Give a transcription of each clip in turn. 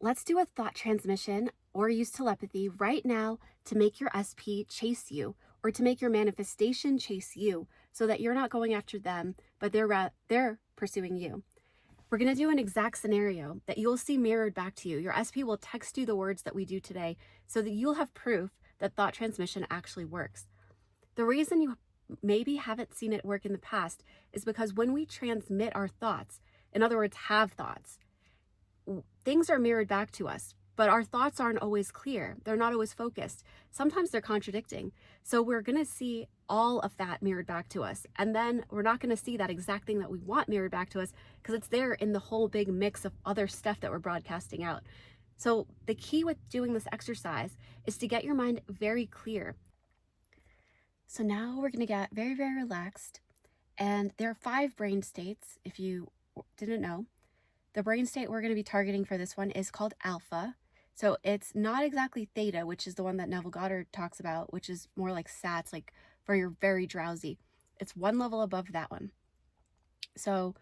let's do a thought transmission or use telepathy right now to make your SP chase you, or to make your manifestation chase you, so that you're not going after them, but they're pursuing you. We're going to do an exact scenario that you'll see mirrored back to you. Your SP will text you the words that we do today so that you'll have proof that thought transmission actually works. The reason you maybe haven't seen it work in the past is because when we transmit our thoughts, in other words, have thoughts, things are mirrored back to us, but our thoughts aren't always clear. They're not always focused. Sometimes they're contradicting. So we're going to see all of that mirrored back to us. And then we're not going to see that exact thing that we want mirrored back to us because it's there in the whole big mix of other stuff that we're broadcasting out. So the key with doing this exercise is to get your mind very clear. So now we're going to get very, very relaxed. And there are 5 brain states, if you didn't know. The brain state we're going to be targeting for this one is called alpha. So it's not exactly theta, which is the one that Neville Goddard talks about, which is more like sats, like where you're very drowsy. It's one level above that one. So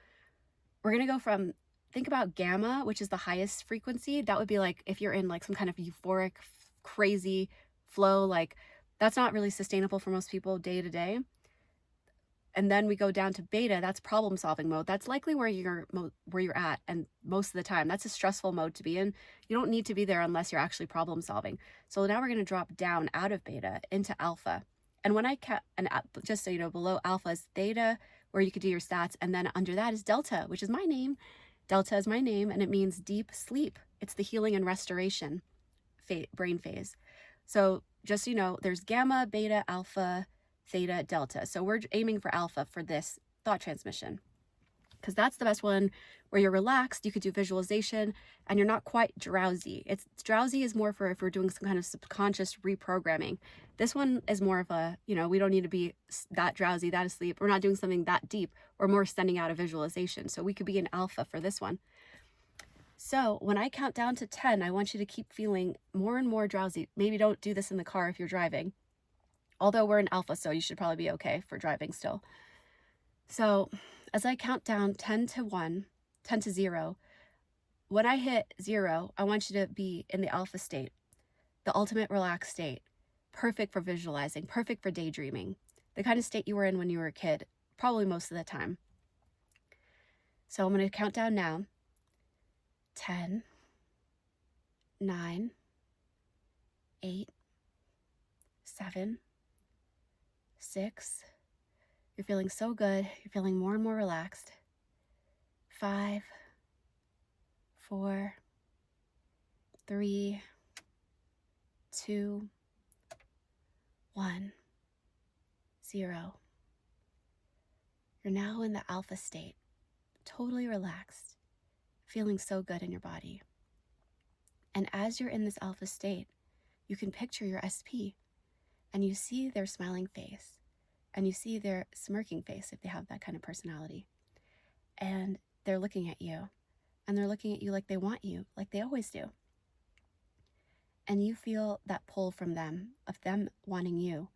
we're going to go from, think about gamma, which is the highest frequency. That would be like if you're in like some kind of euphoric, crazy flow, like that's not really sustainable for most people day to day. And then we go down to beta, that's problem solving mode. That's likely where you're at, and most of the time that's a stressful mode to be in. You don't need to be there unless you're actually problem solving. So now we're going to drop down out of beta into alpha. And when just so you know, below alpha is theta, where you could do your stats, and then under that is delta, which is my name. Delta is my name, and it means deep sleep. It's the healing and restoration brain phase. So just so you know, there's gamma, beta, alpha, theta, delta. So we're aiming for alpha for this thought transmission because that's the best one where you're relaxed. You could do visualization and you're not quite drowsy. It's drowsy is more for if we're doing some kind of subconscious reprogramming. This one is more of a, we don't need to be that drowsy, that asleep. We're not doing something that deep. We're more sending out a visualization. So we could be in alpha for this one. So when I count down to 10, I want you to keep feeling more and more drowsy. Maybe don't do this in the car if you're driving. Although we're in alpha, so you should probably be okay for driving still. So as I count down 10 to 1, 10 to 0, when I hit 0, I want you to be in the alpha state, the ultimate relaxed state, perfect for visualizing, perfect for daydreaming, the kind of state you were in when you were a kid, probably most of the time. So I'm going to count down now. 10, 9, 8, 7, 6, you're feeling so good, you're feeling more and more relaxed. 5, 4, 3, 2, 1, 0. You're now in the alpha state, totally relaxed, feeling so good in your body. And as you're in this alpha state, you can picture your SP, and you see their smiling face, and you see their smirking face if they have that kind of personality. And they're looking at you, and they're looking at you like they want you, like they always do. And you feel that pull from them, of them wanting you,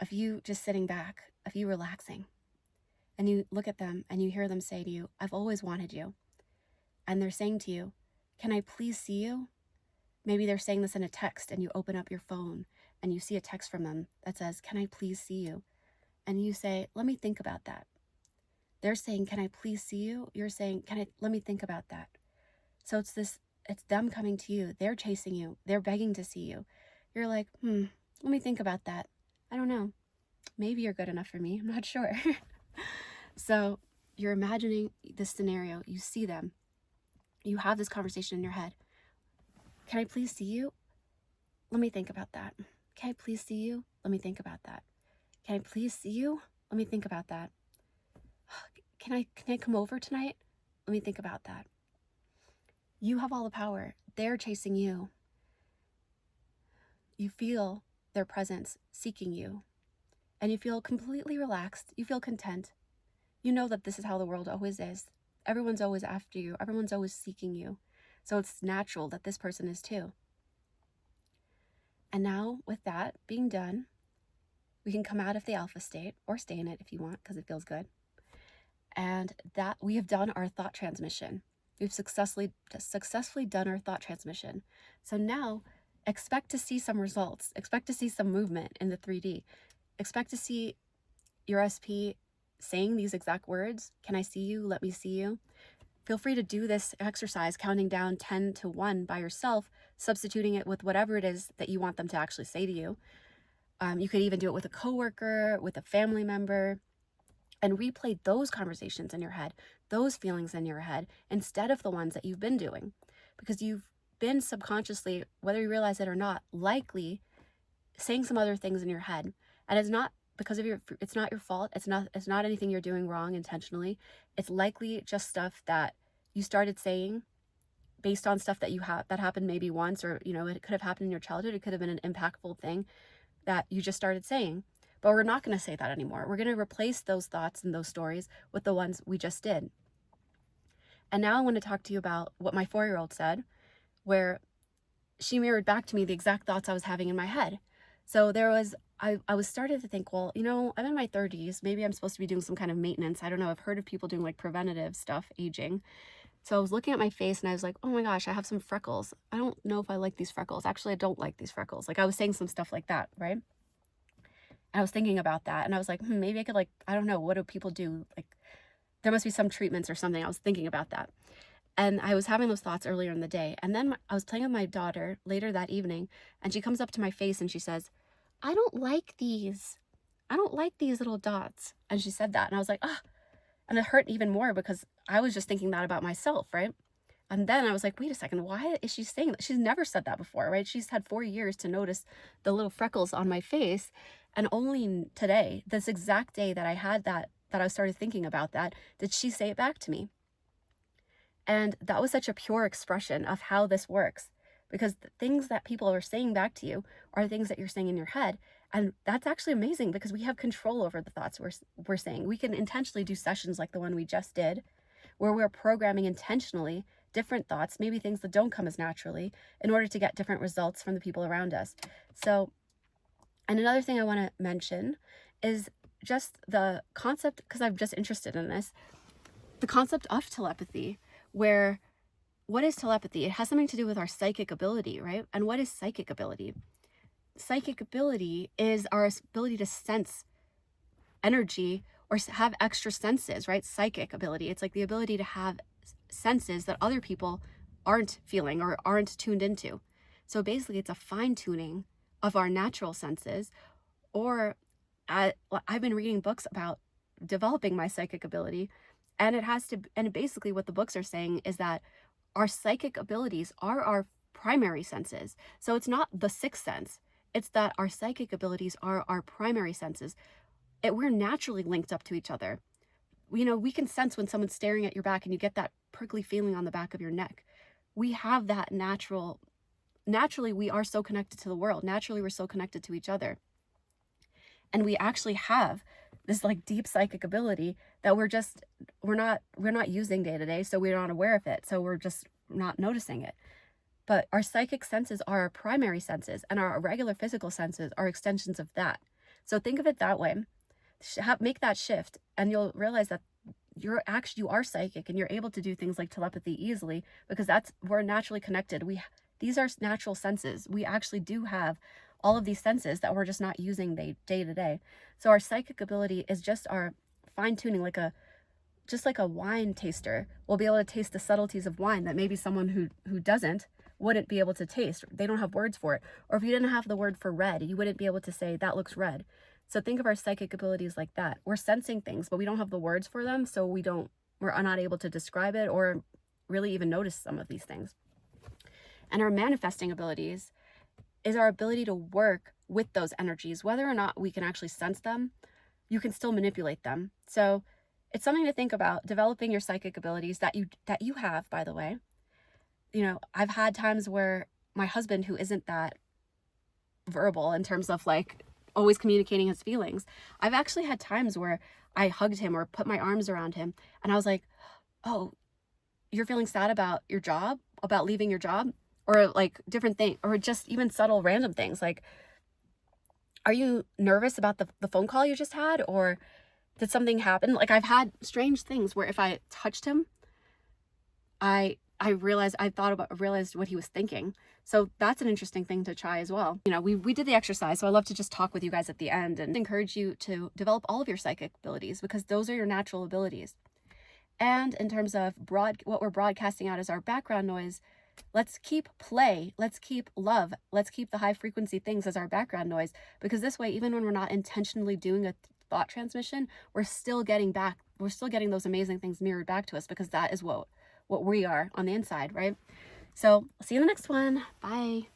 of you just sitting back, of you relaxing. And you look at them and you hear them say to you, I've always wanted you. And they're saying to you, can I please see you? Maybe they're saying this in a text, and you open up your phone and you see a text from them that says, can I please see you? And you say, let me think about that. They're saying, can I please see you? You're saying, let me think about that. So it's them coming to you. They're chasing you. They're begging to see you. You're like, let me think about that. I don't know. Maybe you're good enough for me. I'm not sure. So you're imagining this scenario. You see them. You have this conversation in your head. Can I please see you? Let me think about that. Can I please see you? Let me think about that. Can I please see you? Let me think about that. Can I come over tonight? Let me think about that. You have all the power. They're chasing you. You feel their presence seeking you. And you feel completely relaxed. You feel content. You know that this is how the world always is. Everyone's always after you. Everyone's always seeking you. So it's natural that this person is too. And now with that being done, we can come out of the alpha state, or stay in it if you want, because it feels good. And that we have done our thought transmission. We've successfully done our thought transmission. So now expect to see some results. Expect to see some movement in the 3D. Expect to see your SP saying these exact words. Can I see you? Let me see you. Feel free to do this exercise, counting down 10 to 1 by yourself, substituting it with whatever it is that you want them to actually say to you. You could even do it with a coworker, with a family member, and replay those conversations in your head, those feelings in your head, instead of the ones that you've been doing. Because you've been subconsciously, whether you realize it or not, likely saying some other things in your head. And it's not because of it's not your fault. It's not anything you're doing wrong intentionally. It's likely just stuff that you started saying based on stuff that that happened maybe once, or, it could have happened in your childhood. It could have been an impactful thing that you just started saying. But we're not going to say that anymore. We're going to replace those thoughts and those stories with the ones we just did. And now I want to talk to you about what my 4-year-old said, where she mirrored back to me the exact thoughts I was having in my head. So I was started to think, well, I'm in my 30s. Maybe I'm supposed to be doing some kind of maintenance. I don't know. I've heard of people doing like preventative stuff, aging. So I was looking at my face and I was like, oh my gosh, I have some freckles. I don't know if I like these freckles. Actually, I don't like these freckles. Like, I was saying some stuff like that, right? And I was thinking about that and I was like, maybe I could, like, I don't know, what do people do? Like, there must be some treatments or something. I was thinking about that. And I was having those thoughts earlier in the day. And then I was playing with my daughter later that evening, and she comes up to my face and she says, I don't like these. I don't like these little dots. And she said that. And I was like, ah. And it hurt even more because I was just thinking that about myself, right? And then I was like, wait a second, why is she saying that? She's never said that before, right? She's had 4 years to notice the little freckles on my face. And only today, this exact day that I had that I started thinking about that, did she say it back to me. And that was such a pure expression of how this works, because the things that people are saying back to you are things that you're saying in your head. And that's actually amazing because we have control over the thoughts we're saying. We can intentionally do sessions like the one we just did, where we're programming intentionally different thoughts, maybe things that don't come as naturally, in order to get different results from the people around us. So, and another thing I want to mention is just the concept, because I'm just interested in this, the concept of telepathy, where what is telepathy? It has something to do with our psychic ability, right? And what is psychic ability? Psychic ability is our ability to sense energy or have extra senses, right? Psychic ability. It's like the ability to have senses that other people aren't feeling or aren't tuned into. So basically, it's a fine-tuning of our natural senses. Or I've been reading books about developing my psychic ability, and and basically what the books are saying is that our psychic abilities are our primary senses. So it's not the sixth sense. It's that our psychic abilities are our primary senses. We're naturally linked up to each other. We can sense when someone's staring at your back and you get that prickly feeling on the back of your neck. We have that naturally, we are so connected to the world. Naturally, we're so connected to each other. And we actually have this like deep psychic ability that we're not using day to day, so we're not aware of it. So we're just not noticing it. But our psychic senses are our primary senses, and our regular physical senses are extensions of that. So think of it that way. Make that shift, and you'll realize that you are psychic, and you're able to do things like telepathy easily, because we're naturally connected. These are natural senses. We actually do have all of these senses that we're just not using day to day. So our psychic ability is just our fine-tuning, just like a wine taster will be able to taste the subtleties of wine that maybe someone who doesn't wouldn't be able to taste. They don't have words for it. Or if you didn't have the word for red, you wouldn't be able to say that looks red. So think of our psychic abilities like that. We're sensing things, but we don't have the words for them, so we're not able to describe it or really even notice some of these things. And our manifesting abilities is our ability to work with those energies. Whether or not we can actually sense them, you can still manipulate them. So it's something to think about, developing your psychic abilities that you have, by the way. I've had times where my husband, who isn't that verbal in terms of like always communicating his feelings, I've actually had times where I hugged him or put my arms around him and I was like, oh, you're feeling sad about your job, about leaving your job, or like different things, or just even subtle random things like, are you nervous about the phone call you just had, or did something happen? Like, I've had strange things where if I touched him, I realized what he was thinking. So that's an interesting thing to try as well. You know, we did the exercise, so I love to just talk with you guys at the end and encourage you to develop all of your psychic abilities, because those are your natural abilities. And in terms of what we're broadcasting out as our background noise, let's keep play, let's keep love, let's keep the high frequency things as our background noise, because this way, even when we're not intentionally doing a thought transmission, we're still getting those amazing things mirrored back to us, because that is what we are on the inside, right? So I'll see you in the next one. Bye.